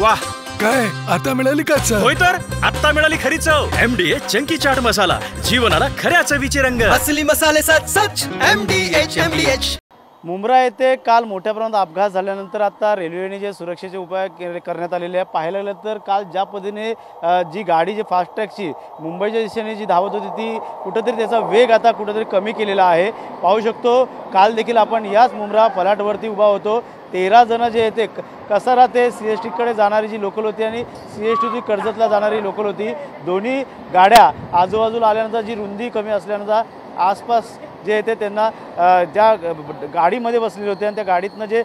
वाह, काय आता मिळाली का चव? होय तर आता मिळाली खरी चव. MDH चंकी चाट मसाला, जीवनाला खऱ्या चवीचे रंग. असली मसाले सच MDH. मुंब्रा येथे काल मोठ्या प्रमाणात अपघात झाल्यानंतर आता रेल्वेने जे सुरक्षेचे उपाय करण्यात आलेले आहे. पाहायला गेलं तर काल ज्या पद्धतीने जी गाडी जी फास्ट ट्रॅकची मुंबईच्या दिशेने जी धावत होती ती कुठंतरी त्याचा वेग आता कुठंतरी कमी केलेला आहे. पाहू शकतो काल देखील आपण याच मुंब्रा फलाटवरती उभा होतो. 13 जण जे येते कसारा ते CSTकडे जाणारी जी लोकल होती आणि CST कर्जतला जाणारी लोकल होती. दोन्ही गाड्या आजूबाजूला आल्यानंतर जी रुंदी कमी असल्यानंतर आसपास जे येते त्यांना ज्या गाडीमध्ये बसलेले होते आणि त्या गाडीतनं जे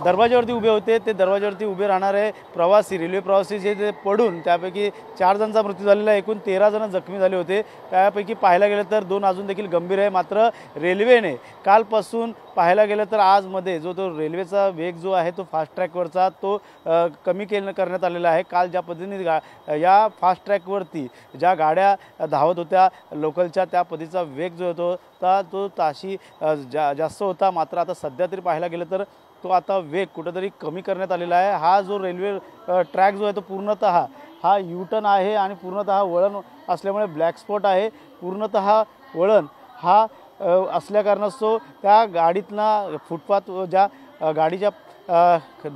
दरवाजावरती उभे होते ते दरवाजावरती उभे राहणारे प्रवासी रेल्वे प्रवासी जे ते पडून त्यापैकी 4 जणांचा मृत्यू झालेला आहे. एकूण 13 जण जखमी झाले होते. त्यापैकी पाहायला गेलं तर 2 अजून देखील गंभीर आहे. मात्र रेल्वेने कालपासून पाहायला गेलं तर आजमध्ये जो तो रेल्वेचा वेग जो आहे तो फास्ट ट्रॅकवरचा तो कमी करण्यात आलेला आहे. काल ज्या पद्धतीने या फास्ट ट्रॅकवरती ज्या गाड्या धावत होत्या लोकलच्या त्या पद्धतीचा वेग जो होतो तो ताशी जास्त होता. मात्र आता सध्या तरी पाहायला गेलं तर तो आता वेग कुठेतरी कमी करण्यात आलेला आहे. हा जो रेल्वे ट्रॅक जो आहे तो पूर्णतः हा U-टर्न आहे आणि पूर्णतः वळण असल्यामुळे ब्लॅक स्पॉट आहे. पूर्णतः वळण हा असल्याकारणास्तव त्या गाडीतला फुटपाथ ज्या गाडीच्या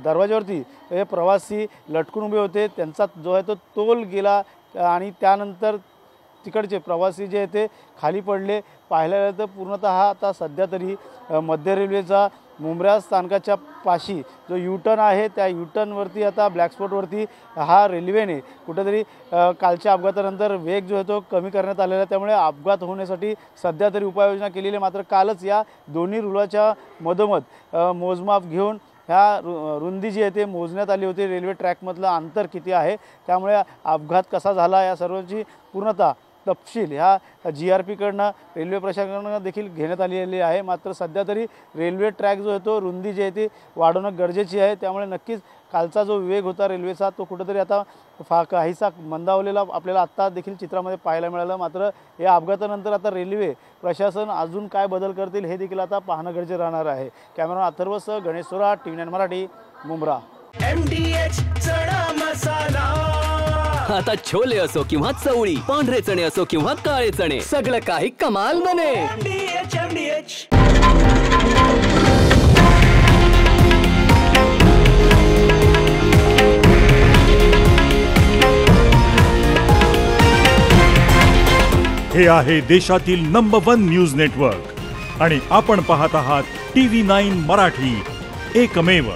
दरवाजावरती हे प्रवासी लटकून उभे होते त्यांचा जो आहे तो तोल गेला आणि त्यानंतर तिकडचे प्रवासी जे ते खाली पडले. पाहायला गेलं तर पूर्णतः आता सध्या तरी मध्य रेल्वेचा मुंब्रा स्थानकाच्या पाशी जो U-टर्न आहे त्या U-टर्नवरती आता ब्लॅक स्पॉटवरती हा रेल्वेने कुठेतरी कालच्या अपघातानंतर वेग जो आहे तो कमी करण्यात आलेला आहे. त्यामुळे अपघात होण्यासाठी सध्या तरी उपाययोजना केलेली आहे. मात्र कालच या दोन्ही रुळाच्या मधोमध मोजमाप घेऊन ह्या रुंदी जी आहे ते मोजण्यात आली होती. रेल्वे ट्रॅकमधलं अंतर किती आहे त्यामुळे अपघात कसा झाला या सर्वांची पूर्णतः तपशील ह्या GRPकडनं रेल्वे प्रशासनाकडनं देखील घेण्यात आलेली आहे. मात्र सध्या तरी रेल्वे ट्रॅक जो आहे तो रुंदी जी आहे ती वाढवणं गरजेची आहे. त्यामुळे नक्कीच कालचा जो वेग होता रेल्वेचा तो कुठेतरी आता काहीसा मंदावलेला आपल्याला आत्ता देखील चित्रामध्ये पाहायला मिळालं. मात्र या अपघातानंतर आता रेल्वे प्रशासन अजून काय बदल करतील हे देखील आता पाहणं गरजेचं राहणार आहे. कॅमेरामॅन अथर्वसह गणेश सोरा, TV9 मराठी, मुंब्रा. MDH चणा मसाला. आता छोले असो किंवा चवळी, पांढरे चणे असो किंवा काळे चणे, सगळं काही कमाल बने. MDH. हे आहे देशातील नंबर 1 न्यूज नेटवर्क आणि आपण पाहत आहात TV9 मराठी, एकमेव.